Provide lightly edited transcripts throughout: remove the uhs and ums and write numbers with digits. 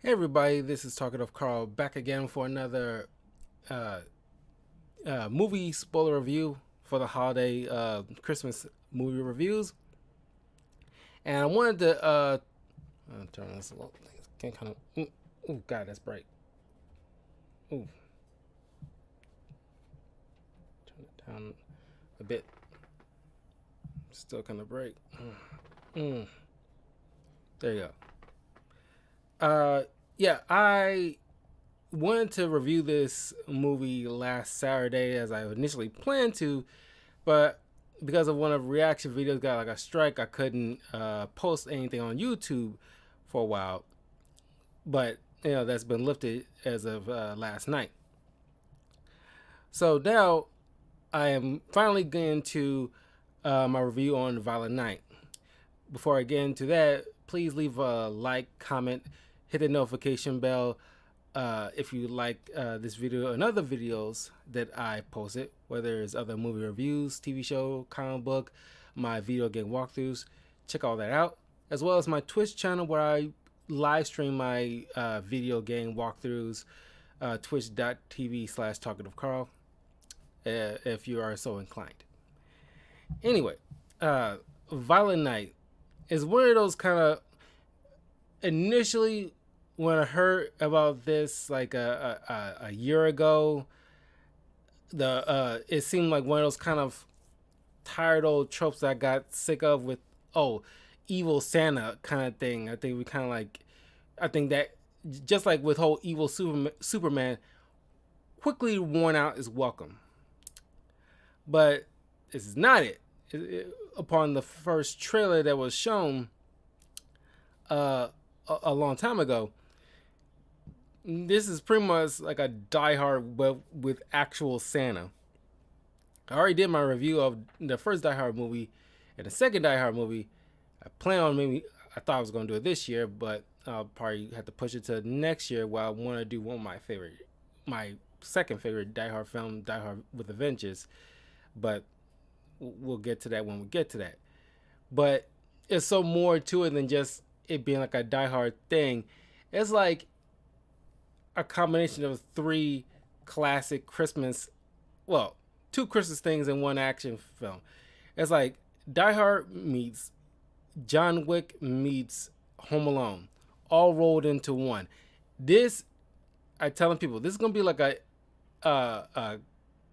Hey everybody, this is Talkative Carl back again for another uh, movie spoiler review for the holiday Christmas movie reviews. And I wanted to turn this a little. Can kind of. Oh God, that's bright. Ooh, turn it down a bit. Still kind of bright. Mm, there you go. Yeah, I wanted to review this movie last Saturday as I initially planned to, but because of one of reaction videos got like a strike, I couldn't post anything on YouTube for a while. But that's been lifted as of last night. So now I am finally getting to my review on Violent Night. Before I get into that, please leave a like, comment, hit the notification bell if you like this video and other videos that I posted, whether it's other movie reviews, TV show, comic book, my video game walkthroughs. Check all that out, as well as my Twitch channel where I live stream my video game walkthroughs, twitch.tv/talkativecarl, if you are so inclined. Anyway, Violent Night is one of those kind of initially when I heard about this like a year ago, it seemed like one of those kind of tired old tropes that I got sick of with evil Santa kind of thing. I think we kind of like I think that just like with whole evil Superman, quickly worn out is welcome. But this is not it. Upon the first trailer that was shown a long time ago, this is pretty much like a Die Hard with actual Santa. I already did my review of the first Die Hard movie and the second Die Hard movie. I thought I was going to do it this year, but I'll probably have to push it to next year. While I want to do one of my second favorite Die Hard film, Die Hard with a Vengeance. But we'll get to that when we get to that. But it's so more to it than just it being like a Die Hard thing. It's like a combination of three classic Christmas, well, two Christmas things in one action film. It's like Die Hard meets John Wick meets Home Alone, all rolled into one. This, I telling people, this is gonna be like a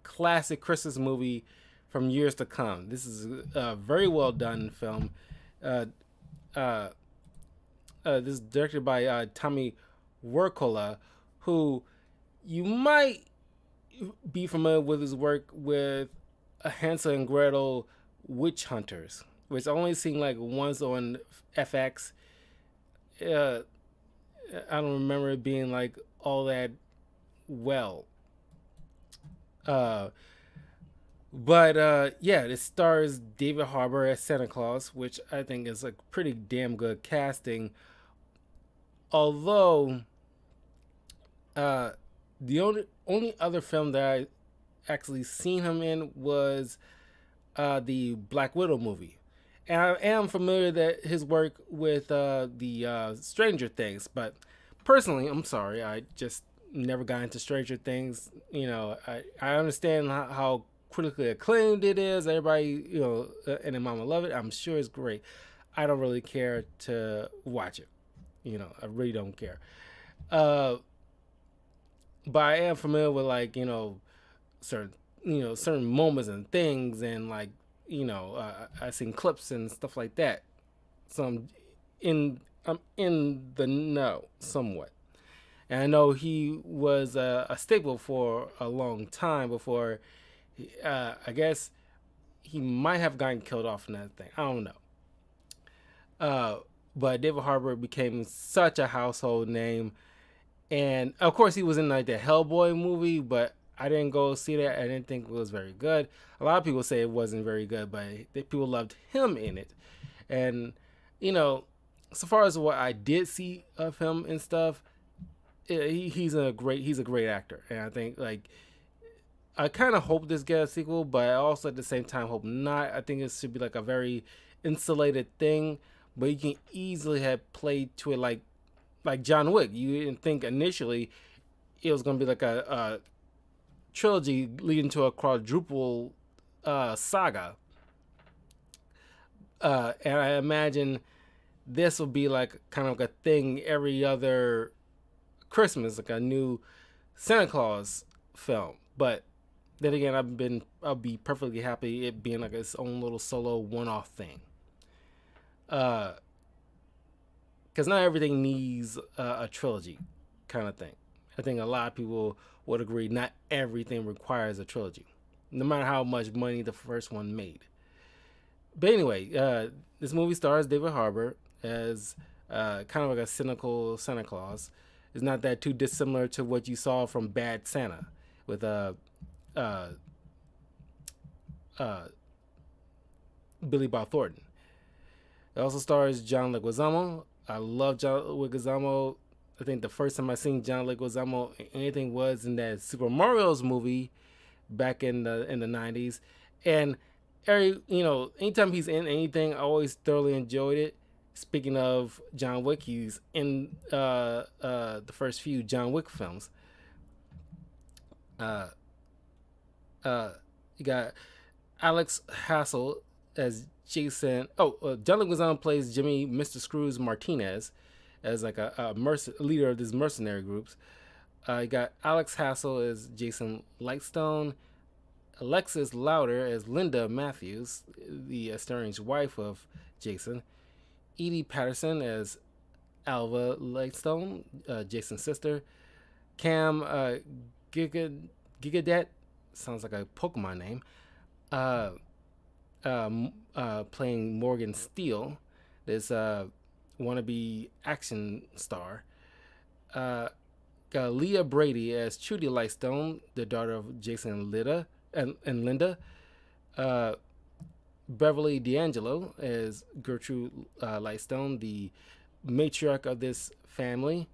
classic Christmas movie from years to come. This is a very well done film. Uh, uh, this is directed by Tommy Wirkola, who you might be familiar with his work with Hansel and Gretel Witch Hunters, which I only seen like once on FX. I don't remember it being like all that well. But yeah, it stars David Harbour as Santa Claus, which I think is like pretty damn good casting. Although, the only other film that I actually seen him in was the Black Widow movie, and I am familiar that his work with the Stranger Things, but personally, I'm sorry, I just never got into Stranger Things. I understand how critically acclaimed it is. Everybody, and their mama love it. I'm sure it's great. I don't really care to watch it. I really don't care. Uh, but I am familiar with like certain certain moments and things and like I've seen clips and stuff like that. So I'm in the know somewhat, and I know he was a staple for a long time before. I guess he might have gotten killed off in that thing. I don't know. Uh, but David Harbour became such a household name, and of course he was in like the Hellboy movie, but I didn't go see that. I didn't think it was very good. A lot of people say it wasn't very good, but people loved him in it. And you know, so far as what I did see of him and stuff, he's a great actor, and I think like I kind of hope this gets a sequel, but I also at the same time hope not. I think it should be like a very insulated thing, but you can easily have played to it like like John Wick. You didn't think initially it was going to be like a trilogy leading to a quadruple saga. And I imagine this will be like kind of like a thing every other Christmas, like a new Santa Claus film. But then again, I'll be perfectly happy it being like its own little solo one-off thing. Because not everything needs a trilogy kind of thing. I think a lot of people would agree not everything requires a trilogy, no matter how much money the first one made. But anyway, this movie stars David Harbour as kind of like a cynical Santa Claus. It's not that too dissimilar to what you saw from Bad Santa with uh, uh, Billy Bob Thornton. It also stars John Leguizamo. I love John Leguizamo. I think the first time I seen John Leguizamo anything was in that Super Mario's movie back in the 90s. And anytime he's in anything, I always thoroughly enjoyed it. Speaking of John Wick, he's in the first few John Wick films. Uh, you got Alex Hassel as Jason. John Leguizamo plays Jimmy Mr. Screws Martinez as like a leader of these mercenary groups. You got Alex Hassel as Jason Lightstone, Alexis Louder as Linda Matthews, the estranged wife of Jason, Edie Patterson as Alva Lightstone, Jason's sister, Cam Gigadet, sounds like a Pokemon name, playing Morgan Steele, this wannabe action star. Got Leah Brady as Trudy Lightstone, the daughter of Jason and Linda. Beverly D'Angelo as Gertrude Lightstone, the matriarch of this family.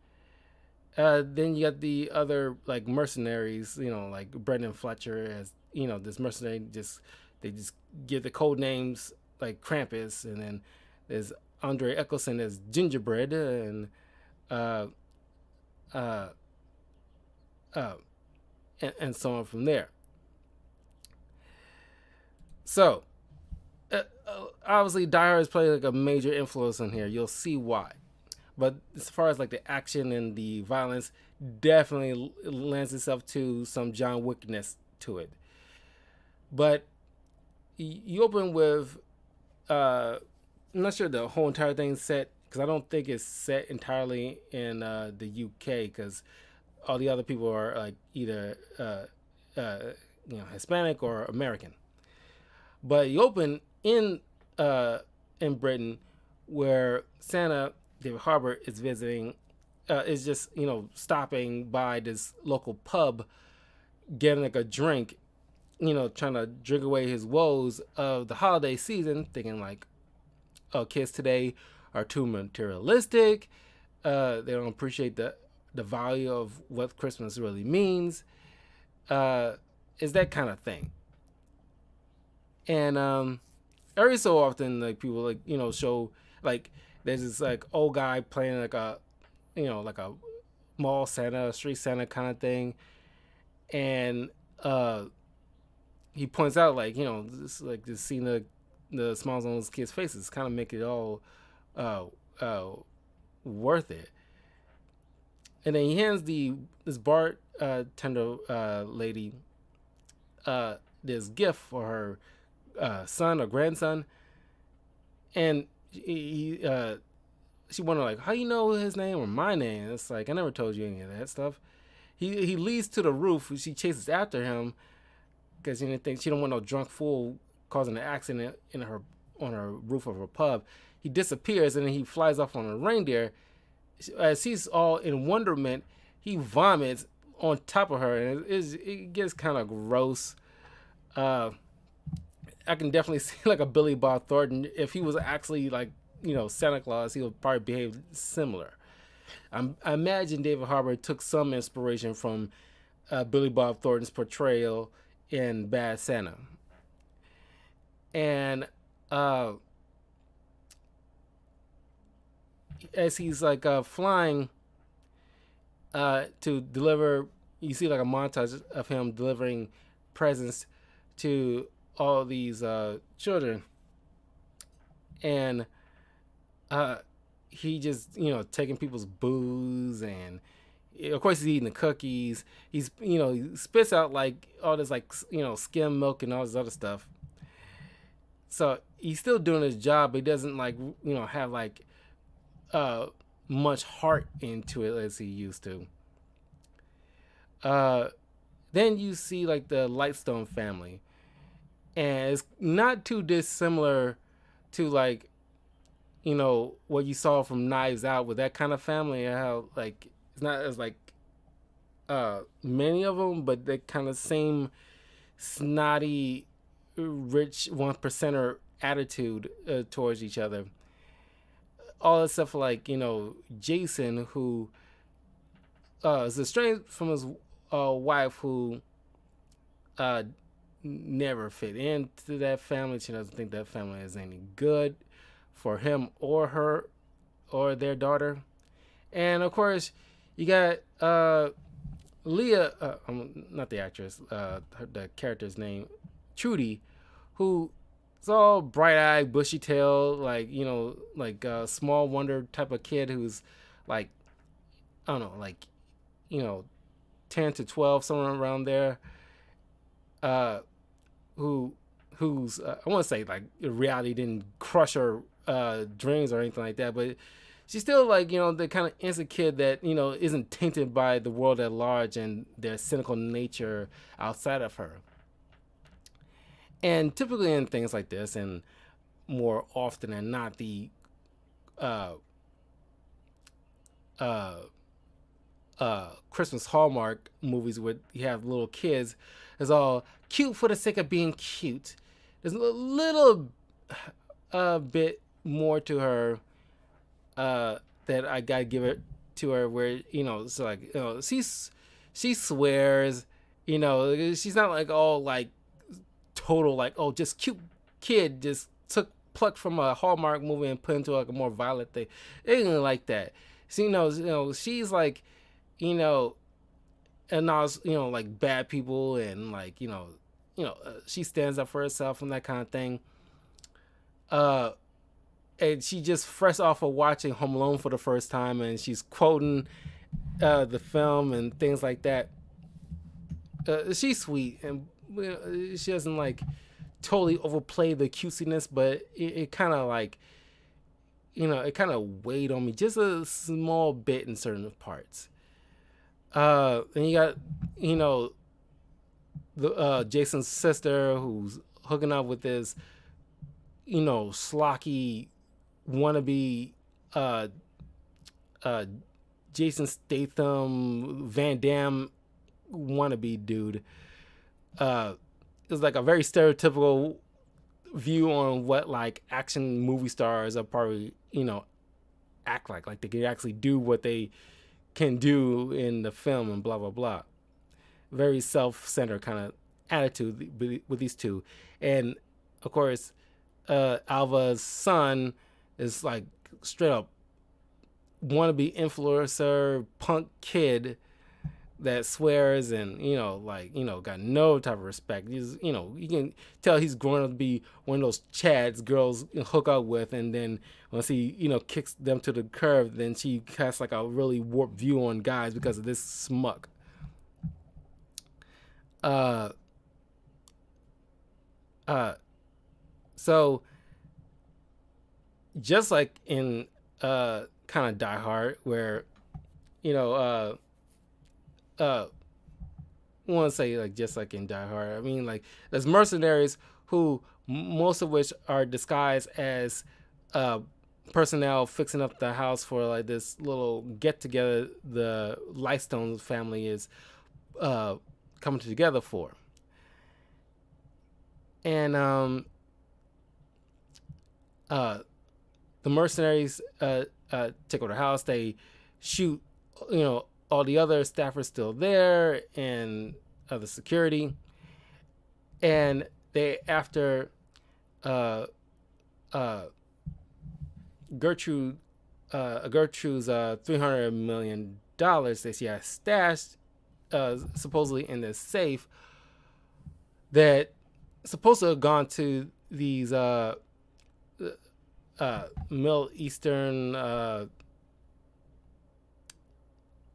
Then you got the other like mercenaries, like Brendan Fletcher as this mercenary. They just give the code names like Krampus, and then there's Andre Eccleston as Gingerbread, and and so on from there. So, obviously, Die Hard has played like a major influence in here. You'll see why. But as far as like the action and the violence, definitely lends itself to some John Wickness to it. But you open with, I'm not sure the whole entire thing's set, because I don't think it's set entirely in the UK, because all the other people are like either Hispanic or American. But you open in Britain, where Santa David Harbour is visiting, is just stopping by this local pub, getting like a drink, trying to drink away his woes of the holiday season, thinking like, oh, kids today are too materialistic. They don't appreciate the value of what Christmas really means. Is that kind of thing. And every so often, like people show like there's this like old guy playing like a like a mall Santa, street Santa kind of thing, and he points out like this like just seeing the smiles on those kids' faces kind of make it all worth it. And then he hands this bar tender lady this gift for her son or grandson, and she wondered like, how you know his name or my name? It's like, I never told you any of that stuff. He leads to the roof. She chases after him because she didn't think, she don't want no drunk fool causing an accident on her roof of her pub. He disappears and then he flies off on a reindeer. As he's all in wonderment, he vomits on top of her, and it gets kind of gross. I can definitely see like a Billy Bob Thornton, if he was actually like Santa Claus, he would probably behave similar. I imagine David Harbour took some inspiration from Billy Bob Thornton's portrayal in Bad Santa. And as he's like flying to deliver. You see like a montage of him delivering presents to all these children, and uh, he just taking people's booze, and of course he's eating the cookies. He's he spits out like all this like skim milk and all this other stuff. So he's still doing his job, but he doesn't like have like uh much heart into it as he used to. Uh, then you see like the Lightstone family, and it's not too dissimilar to like what you saw from Knives Out with that kind of family, and how like it's not as like many of them, but the kind of same snotty, rich one percenter attitude towards each other. All this stuff like Jason, who is estranged from his wife, who uh, never fit into that family. She doesn't think that family is any good for him or her or their daughter. And of course, you got Leah, not the actress, the character's name, Trudy, who is all bright eyed, bushy tailed, like like a small wonder type of kid who's like I don't know, like 10 to 12, somewhere around there. Uh, who who's I want to say like reality didn't crush her dreams or anything like that, but she's still like the kind of innocent kid that isn't tainted by the world at large and their cynical nature outside of her. And typically in things like this, and more often than not, the uh, uh, Christmas Hallmark movies where you have little kids is all cute for the sake of being cute. There's a little bit more to her that I gotta give it to her, where it's like she swears, she's not like all like total like just cute kid just took plucked from a Hallmark movie and put into like a more violent thing. It ain't like that. She knows, she's like, and now like bad people, and like she stands up for herself and that kind of thing. Uh, and she just fresh off of watching Home Alone for the first time, and she's quoting the film and things like that. She's sweet, and she doesn't like totally overplay the cutesiness, but it kind of like it kind of weighed on me just a small bit in certain parts. And you got the Jason's sister who's hooking up with this slocky wannabe uh, uh, Jason Statham Van Damme wannabe dude. It's like a very stereotypical view on what like action movie stars are probably act like they can actually do what they can do in the film and blah blah blah. Very self-centered kind of attitude with these two, and of course, Alva's son is like straight up wannabe influencer punk kid that swears and like got no type of respect. He's you can tell he's growing up to be one of those chads girls hook up with, and then once he kicks them to the curb, then she casts like a really warped view on guys because of this smuck. Uh, uh, so just like in kind of Die Hard, where you know I want to say like just like in Die Hard. I mean like there's mercenaries who most of which are disguised as uh, personnel fixing up the house for like this little get together the Lightstone family is uh, coming together for. And uh, the mercenaries take over the house. They shoot, all the other staffers still there and other security. And they, after uh, Gertrude's $300 million dollars that she has stashed, supposedly in this safe that supposed to have gone to these Middle Eastern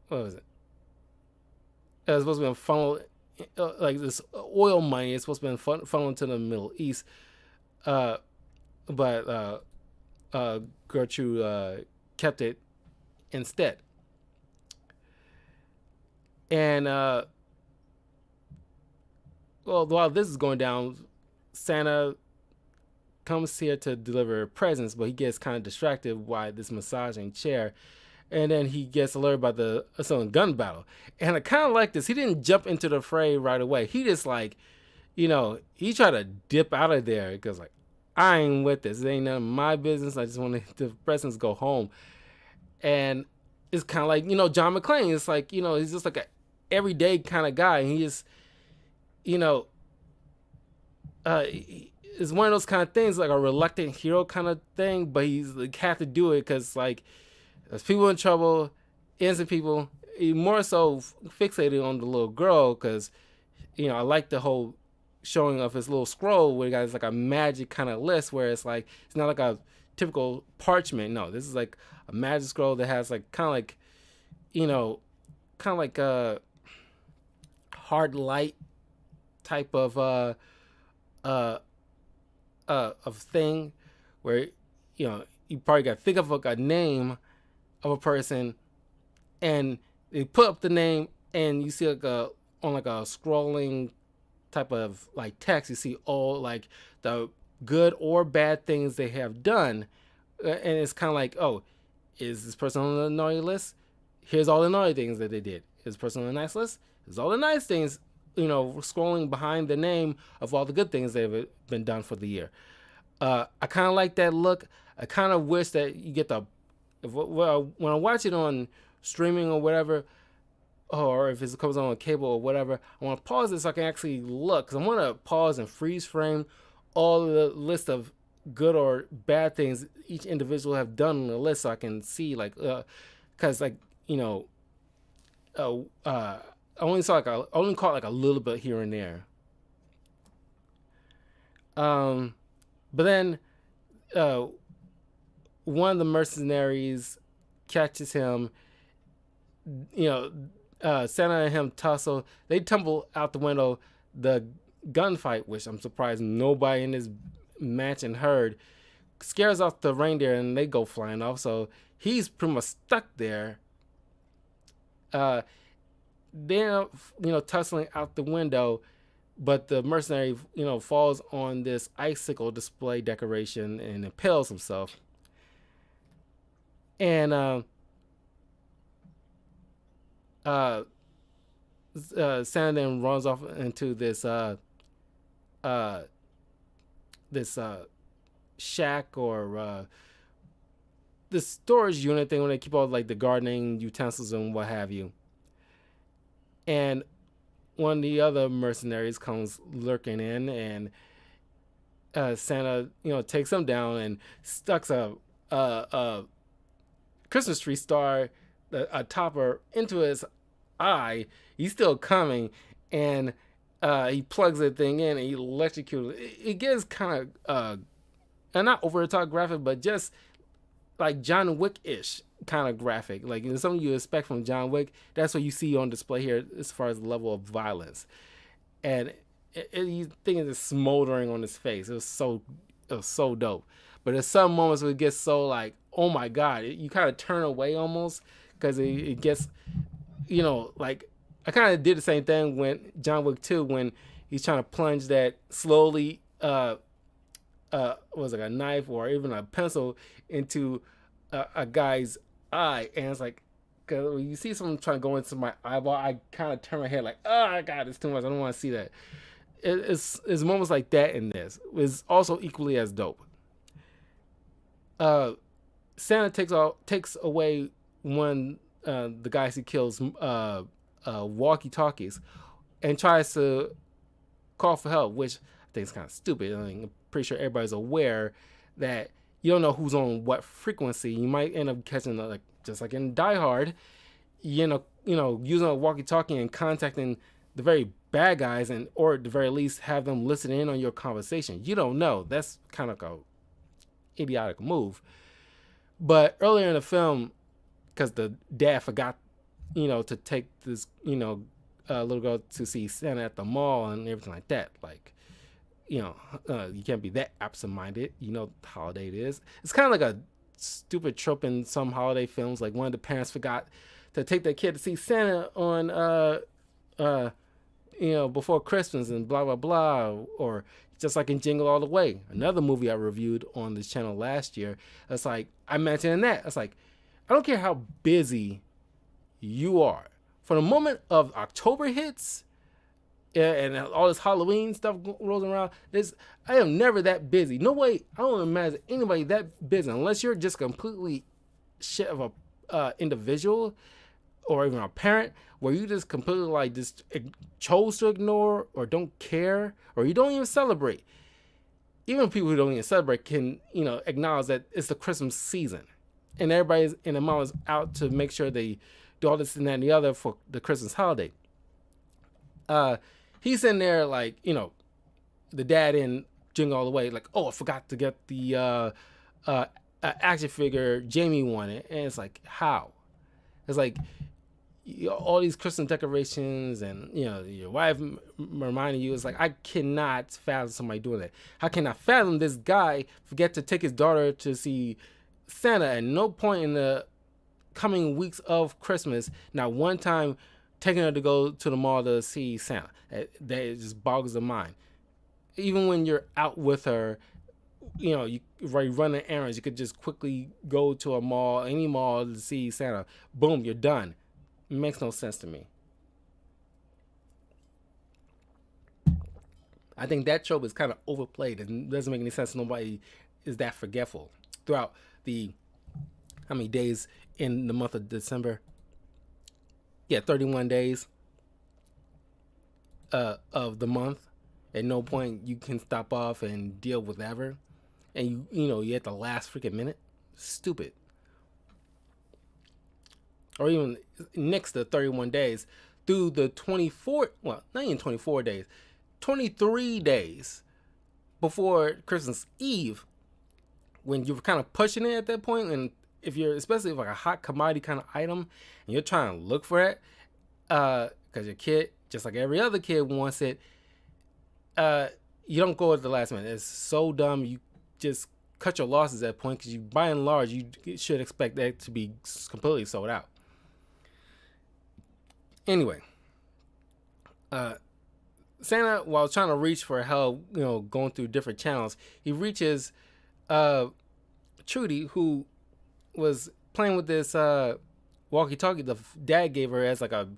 what was it? It was supposed to be funneled like this oil money is supposed to be funneled to the Middle East, but Gertrude kept it instead. And well, while this is going down, Santa comes here to deliver presents, but he gets kind of distracted by this massaging chair. And then he gets alerted by the gun battle. And I kind of like this. He didn't jump into the fray right away. He just like, he tried to dip out of there because like, I ain't with this. It ain't none of my business. I just want the presents go home. And it's kind of like, John McClane. It's like, he's just like a everyday kind of guy. And he just, it's one of those kind of things, like a reluctant hero kind of thing, but he's like have to do it because like there's people in trouble, innocent people. He more so fixated on the little girl because, I like the whole showing of his little scroll where he got like a magic kind of list where it's like it's not like a typical parchment. No, this is like a magic scroll that has like kind of like a hard light type of thing where you probably got to think of like a name of a person, and they put up the name, and you see like on like a scrolling type of like text, you see all like the good or bad things they have done, and it's kind of like, oh, is this person on the naughty list? Here's all the naughty things that they did. Is this person on the nice list? Here's all the nice things, scrolling behind the name of all the good things that have been done for the year. I kind of like that look. I kind of wish that you get when I watch it on streaming or whatever, or if it comes on cable or whatever, I want to pause it so I can actually look. Because I want to pause and freeze frame all the list of good or bad things each individual have done on the list so I can see like, because like, I only caught like a little bit here and there. But then, one of the mercenaries catches him. Santa and him tussle. They tumble out the window. The gunfight, which I'm surprised nobody in this mansion heard, scares off the reindeer and they go flying off. So he's pretty much stuck there. They're tussling out the window, but the mercenary falls on this icicle display decoration and impales himself. And Santa then runs off into this shack or this storage unit thing where they keep all like the gardening utensils and what have you. And one of the other mercenaries comes lurking in, and Santa takes him down and stucks a Christmas tree star, a topper, into his eye. He's still coming, and he plugs the thing in and he electrocutes it. It gets kind of not over the top graphic, but just like John Wick-ish kind of graphic. Like something you expect from John Wick. That's what you see on display here as far as the level of violence. And you think it's smoldering on his face. It was so dope. But there's some moments where it gets so like, oh my God, you kind of turn away almost because it gets, like I kind of did the same thing when John Wick 2 when he's trying to plunge that slowly, was like a knife or even a pencil into a guy's eye, and it's like, cause when you see someone trying to go into my eyeball, I kind of turn my head like, oh God, it's too much. I don't want to see that. It's moments like that in this. It's also equally as dope. Santa takes away one the guys he kills walkie-talkies and tries to call for help, which I think is kind of stupid. I mean, I'm pretty sure everybody's aware that you don't know who's on what frequency. You might end up catching just like in Die Hard, using a walkie-talkie and contacting the very bad guys, and or at the very least have them listen in on your conversation. You don't know. That's kind of a idiotic move. But earlier in the film, because the dad forgot, to take this, little girl to see Santa at the mall and everything like that. Like, you can't be that absent-minded. You know the holiday it is. It's kind of like a stupid trope in some holiday films. Like one of the parents forgot to take their kid to see Santa on, before Christmas and blah, blah, blah. Or just like in Jingle All the Way, another movie I reviewed on this channel last year. It's like, I mentioned that. It's like, I don't care how busy you are. For the moment of October hits, and all this Halloween stuff rolls around, I am never that busy. No way, I don't imagine anybody that busy unless you're just completely shit of a individual or even a parent where you just completely like just chose to ignore or don't care or you don't even celebrate. Even people who don't even celebrate can, acknowledge that it's the Christmas season and everybody's in the mom is out to make sure they do all this and that and the other for the Christmas holiday. He's in there like, the dad in Jingle All the Way, like, oh, I forgot to get the action figure Jamie wanted. And it's like, how? It's like, all these Christmas decorations and, your wife reminding you, it's like, I cannot fathom somebody doing that. I cannot fathom this guy forget to take his daughter to see Santa at no point in the coming weeks of Christmas, not one time taking her to go to the mall to see Santa. That just boggles the mind. Even when you're out with her, you running errands, you could just quickly go to a mall, any mall to see Santa. Boom, you're done. It makes no sense to me. I think that trope is kind of overplayed and doesn't make any sense. Nobody is that forgetful throughout the how many days in the month of December? Yeah, 31 days of the month. At no point you can stop off and deal with whatever. And you're at the last freaking minute. Stupid. Or even next to 31 days through the 24, well, not even 24 days, 23 days before Christmas Eve, when you're kind of pushing it at that point, and if you're, especially if like a hot commodity kind of item, and you're trying to look for it, because your kid, just like every other kid wants it, you don't go at the last minute. It's so dumb. You just cut your losses at that point, because by and large, you should expect that to be completely sold out. Anyway, Santa, while trying to reach for help, going through different channels, he reaches Trudy, who was playing with this walkie-talkie the dad gave her as like a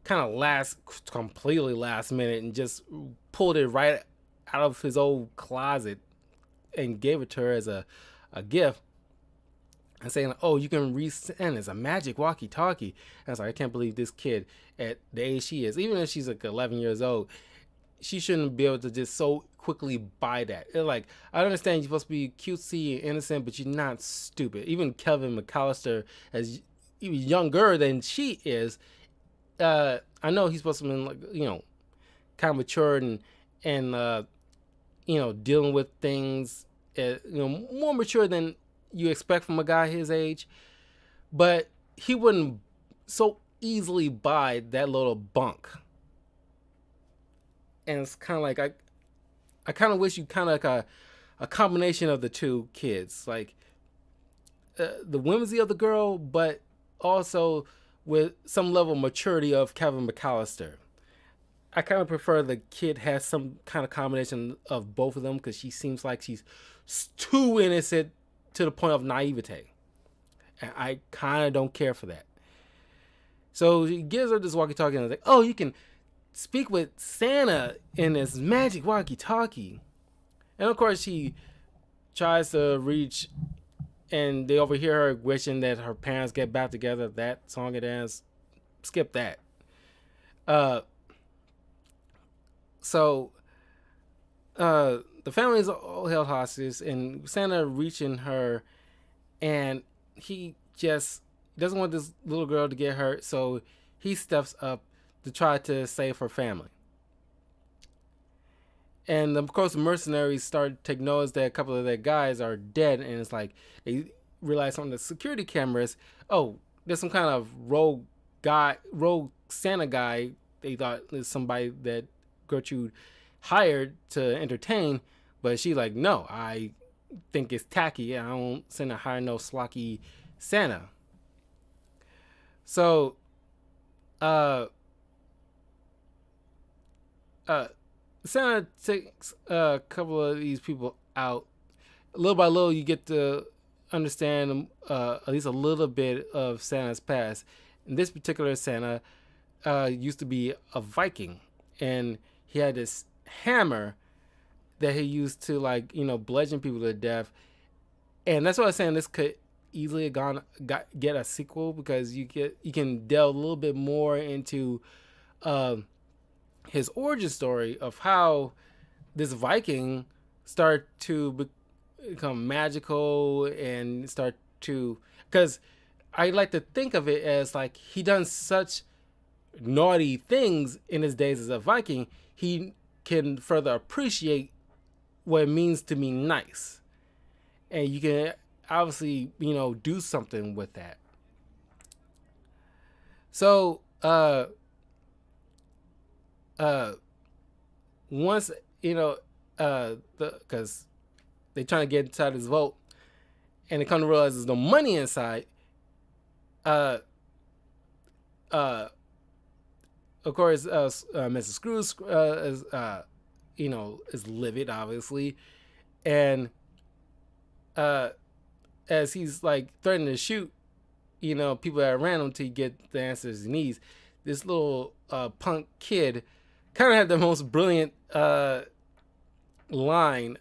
kind of completely last minute, and just pulled it right out of his old closet and gave it to her as a gift. And saying, oh, you can resend it's a magic walkie-talkie. And I was like, I can't believe this kid at the age she is, even if she's like 11 years old, she shouldn't be able to just so quickly buy that. It's like, I understand you're supposed to be cutesy and innocent, but you're not stupid. Even Kevin McAllister, as even younger than she is, I know he's supposed to be like, kind of mature and dealing with things, more mature than you expect from a guy his age, but he wouldn't so easily buy that little bunk. And it's kind of like, I kind of wish you kind of like a combination of the two kids, like the whimsy of the girl, but also with some level of maturity of Kevin McAllister. I kind of prefer the kid has some kind of combination of both of them, because she seems like she's too innocent to the point of naivete. And I kind of don't care for that. So he gives her this walkie-talkie and I was like, oh, you can speak with Santa in this magic walkie-talkie. And of course she tries to reach, and they overhear her wishing that her parents get back together. That song and dance, skip that. So the family is all held hostage, and Santa reaching her, and he just, he doesn't want this little girl to get hurt, so he steps up to try to save her family. And of course, the mercenaries start to take notice that a couple of their guys are dead, and it's like they realize on the security cameras, oh, there's some kind of rogue Santa guy. They thought is somebody that Gertrude hired to entertain, but she's like, no, I think it's tacky. I don't send a hire no slocky Santa. So, uh, uh, Santa takes a couple of these people out. Little by little, you get to understand at least a little bit of Santa's past. In this particular Santa, used to be a Viking, and he had this hammer that he used to bludgeon people to death. And that's why I was saying this could easily get a sequel, because you can delve a little bit more into his origin story of how this Viking started to become magical and start to, because I like to think of it as like he done such naughty things in his days as a Viking, he can further appreciate what it means to be nice, and you can obviously do something with that. So uh once because they trying to get inside his vote, and they come to realize there's no money inside. uh uh of course, Mrs. Scrooge is livid, obviously, and as he's like threatening to shoot, people at random to get the answers he needs, this little punk kid kind of had the most brilliant line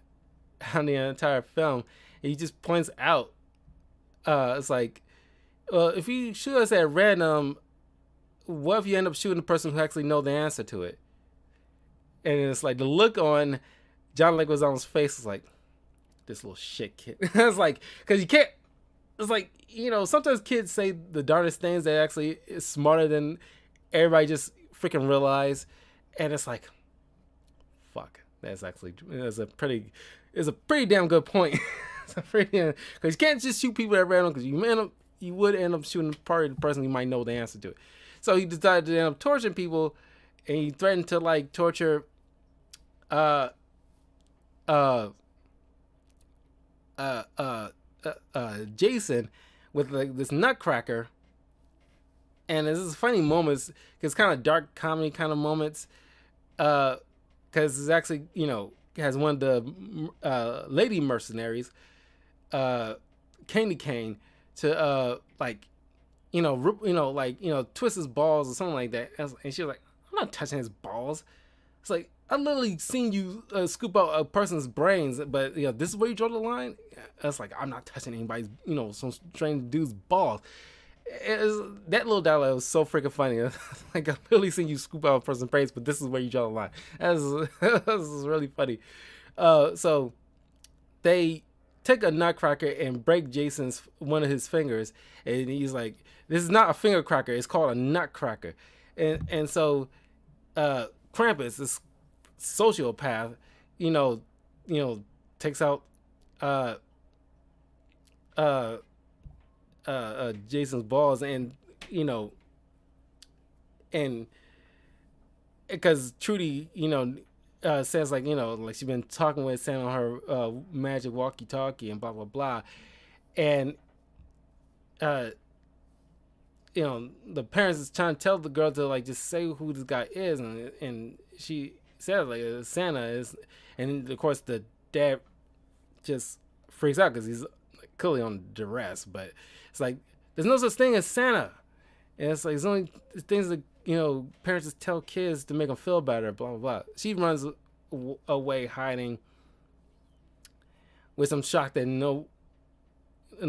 on the entire film. And he just points out, it's like, well, if you shoot us at random, what if you end up shooting the person who actually know the answer to it? And it's like the look on John Leguizamo's face is like, this little shit kid. It's like, because you can't, it's like, sometimes kids say the darndest things that actually is smarter than everybody just freaking realize. And it's like, fuck, that's a pretty damn good point. It's a pretty, because you can't just shoot people at random, because you would end up shooting part of the person you might know the answer to it. So he decided to end up torturing people, and he threatened to torture uh Jason with this nutcracker. And this is funny moments, because kind of dark comedy kind of moments, because it's actually has one of the lady mercenaries, Candy Cane, to twist his balls or something like that. And she was like, I'm not touching his balls. It's like, I literally seen you scoop out a person's brains, but this is where you draw the line. It's like, I'm not touching anybody's, some strange dude's balls. That little dialogue was so freaking funny. Like, I literally seen you scoop out a person's brains, but this is where you draw the line. That was really funny. So they take a nutcracker and break Jason's one of his fingers, and he's like, "This is not a finger cracker; it's called a nutcracker." And so Krampus, this sociopath, takes out Jason's balls, and and because Trudy, says like she's been talking with Sam on her magic walkie-talkie and blah blah blah, and the parents is trying to tell the girl to just say who this guy is, and she says Santa is, and of course the dad just freaks out because he's clearly on duress, but it's like there's no such thing as Santa, and it's like there's only things that parents just tell kids to make them feel better, blah blah blah. She runs away hiding, with some shock that and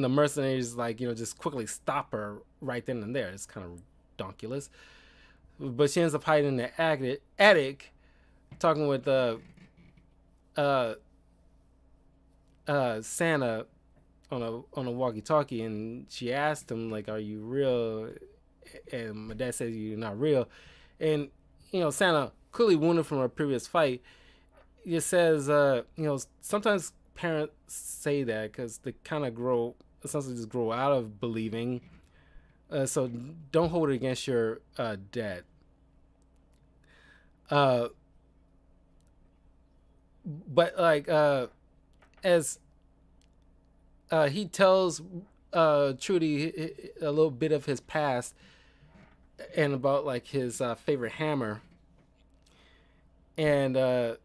the mercenaries just quickly stop her right then and there. It's kind of donkulous, but she ends up hiding in the attic, talking with Santa, on a walkie-talkie, and she asked him like, "Are you real?" And my dad says, "You're not real." And Santa, clearly wounded from a previous fight, it says, sometimes parents say that because they kind of essentially just grow out of believing. So don't hold it against your dad. Uh, but like as he tells Trudy a little bit of his past and about like his favorite hammer, and uh,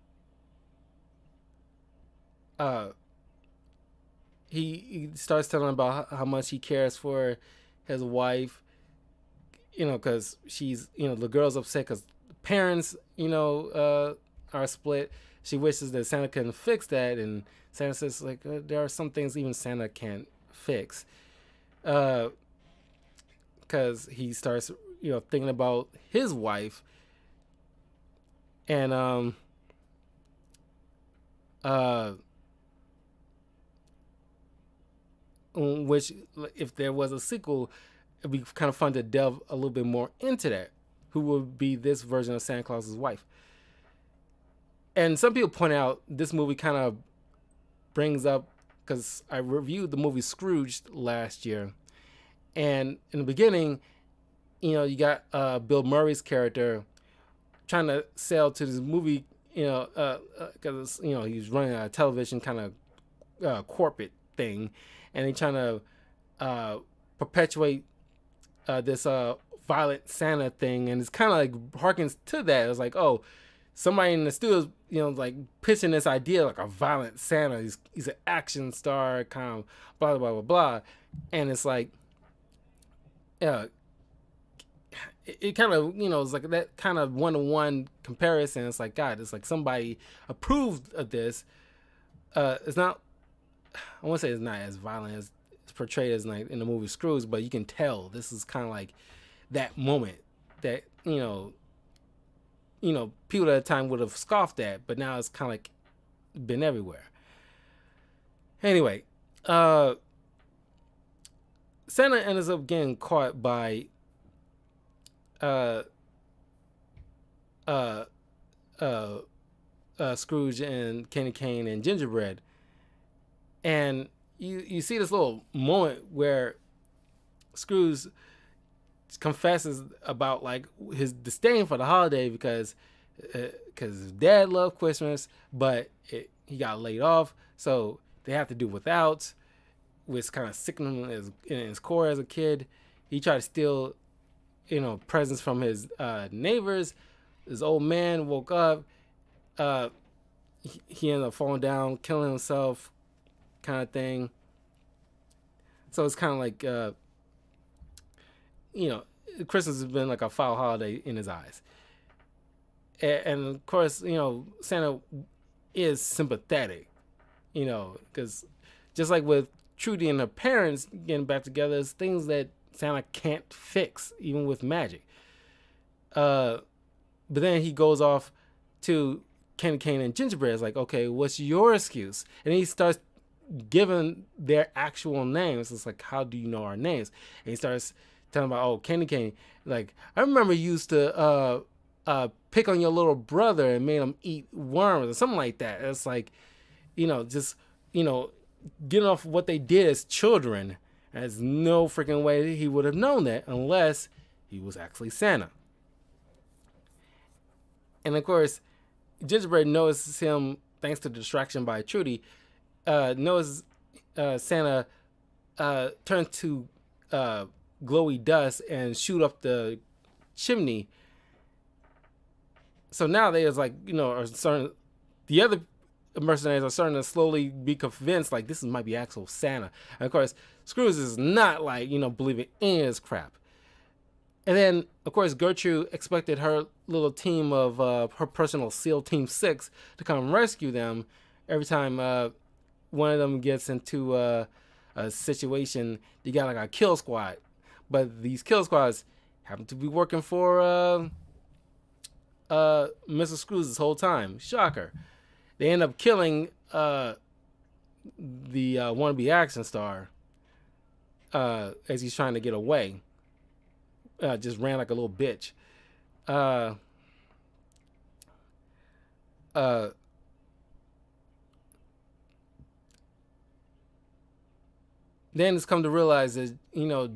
he starts telling about how much he cares for his wife, because she's, the girl's upset because parents, are split. She wishes that Santa can fix that, and Santa says like there are some things even Santa can't fix, because he starts, thinking about his wife, and uh, which if there was a sequel, it'd be kind of fun to delve a little bit more into that. Who would be this version of Santa Claus's wife? And some people point out this movie kind of brings up, because I reviewed the movie Scrooge last year, and in the beginning, you got Bill Murray's character trying to sell to this movie, because he's running a television kind of corporate thing, and he's trying to perpetuate this violent Santa thing, and it's kind of like harkens to that. It's like, oh, somebody in the studio, like pitching this idea like a violent Santa. He's an action star, kind of blah blah blah blah, and it's like, yeah, it kind of it's like that kind of one-to-one comparison. It's like, God, it's like somebody approved of this. It's not. I won't say it's not as violent as it's portrayed as like in the movie Scrooge, but you can tell this is kind of like that moment that people at the time would have scoffed at, but now it's kind of like been everywhere. Anyway, Santa ends up getting caught by uh, uh, Scrooge and Candy Cane and Gingerbread, and you see this little moment where Scrooge confesses about like his disdain for the holiday because his dad loved Christmas, but he got laid off, so they have to do without, which kind of sickened him in his core as a kid. He tried to steal, presents from his neighbors. His old man woke up. He ended up falling down, killing himself, kind of thing. So it's kind of like, Christmas has been like a foul holiday in his eyes. And of course, Santa is sympathetic, because just like with Trudy and her parents getting back together, it's things that Santa can't fix, even with magic. But then he goes off to Candy Cane and Gingerbread. It's like, okay, what's your excuse? And he starts giving their actual names. It's like, how do you know our names? And he starts telling about, oh, Candy Cane, like, I remember you used to pick on your little brother and made him eat worms or something like that. It's like, just, getting off what they did as children. There's no freaking way he would have known that unless he was actually Santa. And of course, Gingerbread notices him thanks to the distraction by Trudy. Notices Santa turn to glowy dust and shoot up the chimney. So now they like, are starting, the other mercenaries are starting to slowly be convinced like this might be actual Santa. And of course, Scrooge is not like, believing any of this crap. And then, of course, Gertrude expected her little team of her personal SEAL Team 6 to come rescue them every time one of them gets into a situation. You got like a kill squad. But these kill squads happen to be working for Mr. Scrooge this whole time. Shocker. They end up killing the wannabe action star, as he's trying to get away, just ran like a little bitch. Uh, uh, then it's come to realize that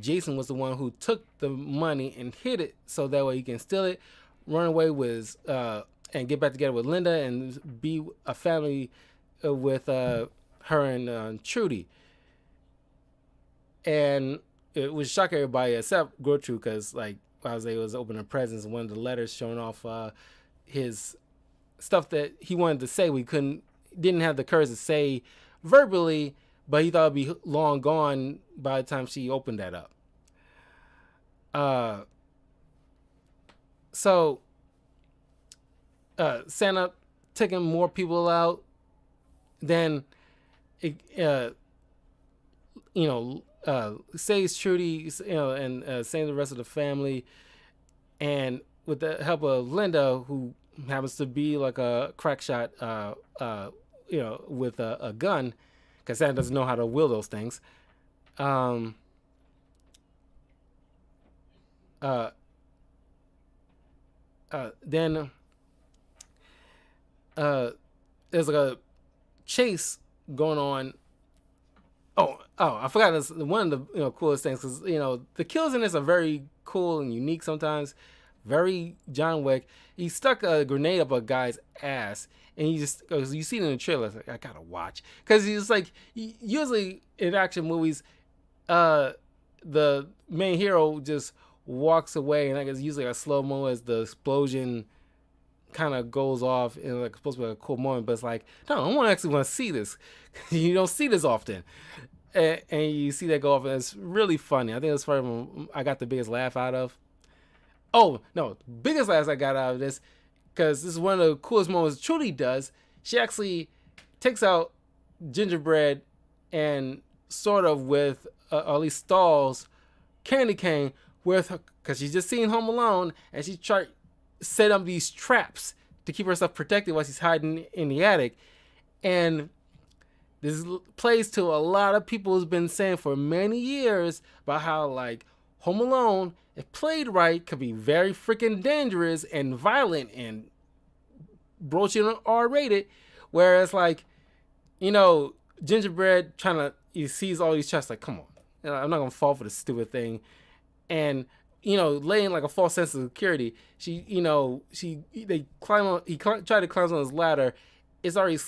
Jason was the one who took the money and hid it so that way he can steal it, run away with and get back together with Linda and be a family with her and Trudy. And it was shock everybody except Gertrude because like Jose was opening presents and one of the letters showing off his stuff that he wanted to say we didn't have the courage to say verbally, but he thought it'd be long gone by the time she opened that up. So Santa taking more people out, then it, saves Trudy, and saves the rest of the family, and with the help of Linda, who happens to be like a crack shot, with a gun, because Santa doesn't know how to wield those things. Um, then there's like a chase going on. Oh, I forgot this. One of the coolest things because the kills in this are very cool and unique sometimes. Very John Wick. He stuck a grenade up a guy's ass, and he just you see it in the trailer. Like, I gotta watch because he's like usually in action movies, the main hero just walks away, and like it's usually a slow mo as the explosion kind of goes off and like supposed to be a cool moment, but it's like no, I actually want to see this. You don't see this often, and you see that go off, and it's really funny. I think that's probably I got the biggest laugh out of. Oh no, biggest laugh I got out of this because this is one of the coolest moments Trudy does. She actually takes out Gingerbread and sort of with or at least stalls Candy Cane with her because she's just seen Home Alone and she tried set up these traps to keep herself protected while she's hiding in the attic. And this plays to a lot of people who's been saying for many years about how like Home Alone, if played right, could be very freaking dangerous and violent and broaching R-rated. Whereas like, Gingerbread he sees all these chests like, come on, I'm not gonna fall for this stupid thing. And laying like a false sense of security. They climb on. He tried to climb on his ladder. It's already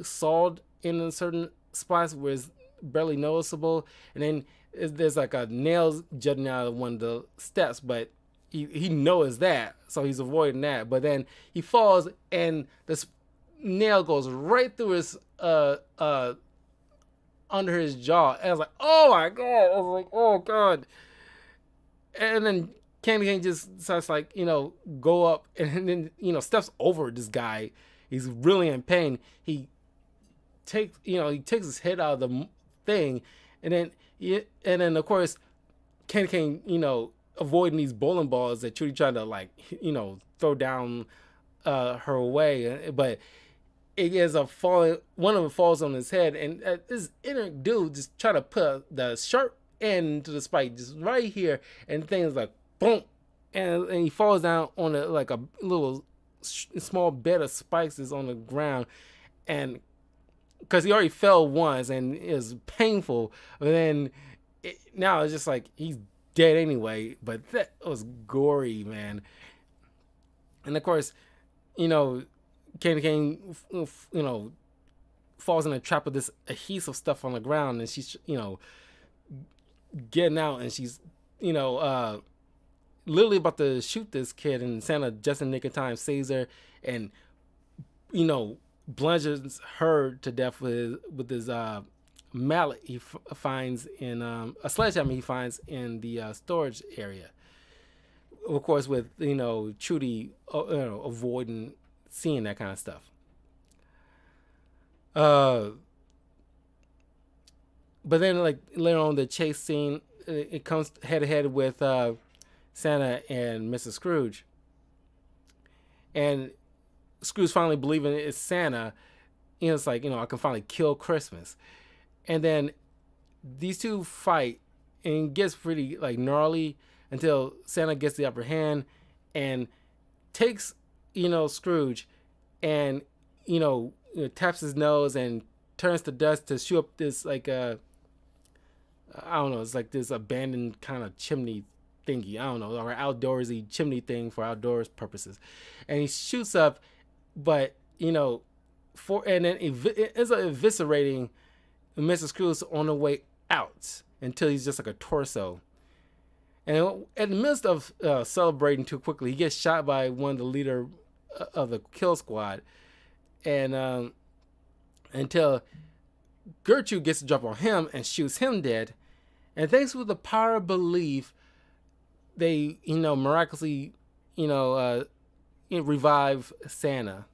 sawed in a certain spots where it's barely noticeable, and then there's like a nail jutting out of one of the steps, but he knows that, so he's avoiding that. But then he falls, and this nail goes right through his under his jaw. And I was like, oh my god! I was like, oh god. And then Candy Cane just starts like, go up and then, steps over this guy. He's really in pain. He takes his head out of the thing. And then of course, Candy Cane, avoiding these bowling balls that Trudy trying to like, throw down her way. But it is one of them falls on his head. And this inner dude just trying to put the sharp end to the spike just right here, and things like boom, and he falls down on a little small bed of spikes is on the ground, and because he already fell once and it was painful, but then now it's just like he's dead anyway. But that was gory, man. And of course, Candy Cane, falls in a trap of this adhesive stuff on the ground, and she's getting out, and she's literally about to shoot this kid, and Santa just in nick of time saves her and bludgeons her to death with his mallet he finds in a sledgehammer he finds in the storage area, of course, with Trudy avoiding seeing that kind of stuff. But then, like later on, the chase scene, it comes head to head with Santa and Mrs. Scrooge, and Scrooge finally believing it's Santa. It's like I can finally kill Christmas, And then these two fight, and it gets pretty like gnarly until Santa gets the upper hand and takes Scrooge and taps his nose and turns to dust to shoot up this like I don't know, it's like this abandoned kind of chimney thingy, I don't know, or outdoorsy chimney thing for outdoors purposes, and he shoots up, but and then it's eviscerating Mr. Scrooge on the way out until he's just like a torso. And in the midst of celebrating too quickly, he gets shot by one of the leader of the kill squad, and until Gertrude gets to drop on him and shoots him dead. And thanks to the power of belief, they miraculously revive Santa.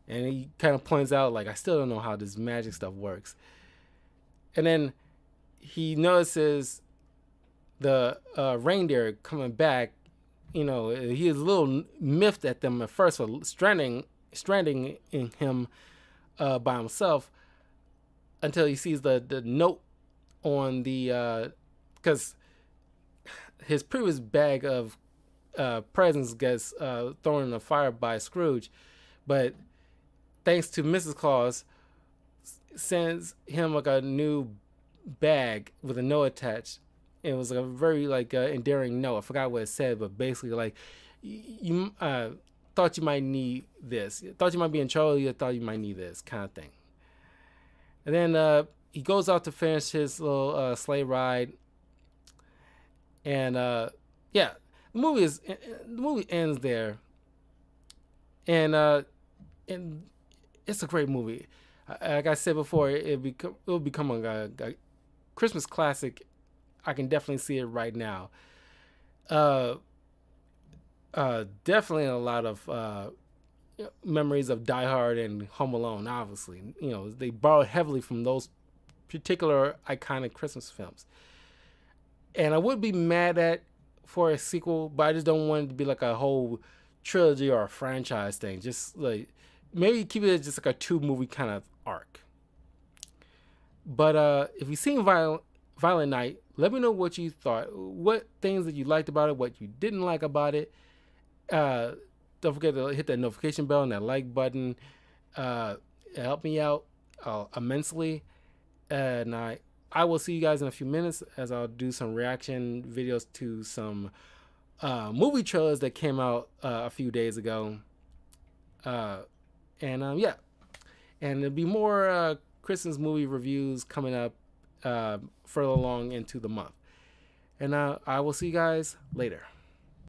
And he kind of points out, like, I still don't know how this magic stuff works. And then he notices the reindeer coming back. He is a little miffed at them at first for stranding in him by himself, until he sees the note on the because his previous bag of presents gets thrown in the fire by Scrooge, but thanks to Mrs. Claus, sends him like a new bag with a note attached. It was like a very like endearing note. I forgot what it said, but basically like you thought you might need this. Thought you might be in trouble. You thought you might need this kind of thing. And then he goes out to finish his little sleigh ride. And yeah, the movie ends there. And it's a great movie. Like I said before, it will become a Christmas classic. I can definitely see it right now. Definitely a lot of memories of Die Hard and Home Alone. Obviously, they borrowed heavily from those particular iconic Christmas films. And I would be mad at for a sequel, but I just don't want it to be like a whole trilogy or a franchise thing. Just like maybe keep it just like a 2-movie kind of arc. But if you've seen Violent Night, let me know what you thought. What things that you liked about it, what you didn't like about it. Don't forget to hit that notification bell and that like button. It helped me out immensely. And I will see you guys in a few minutes as I'll do some reaction videos to some movie trailers that came out a few days ago. Yeah. And there'll be more Christmas movie reviews coming up further along into the month. And I will see you guys later.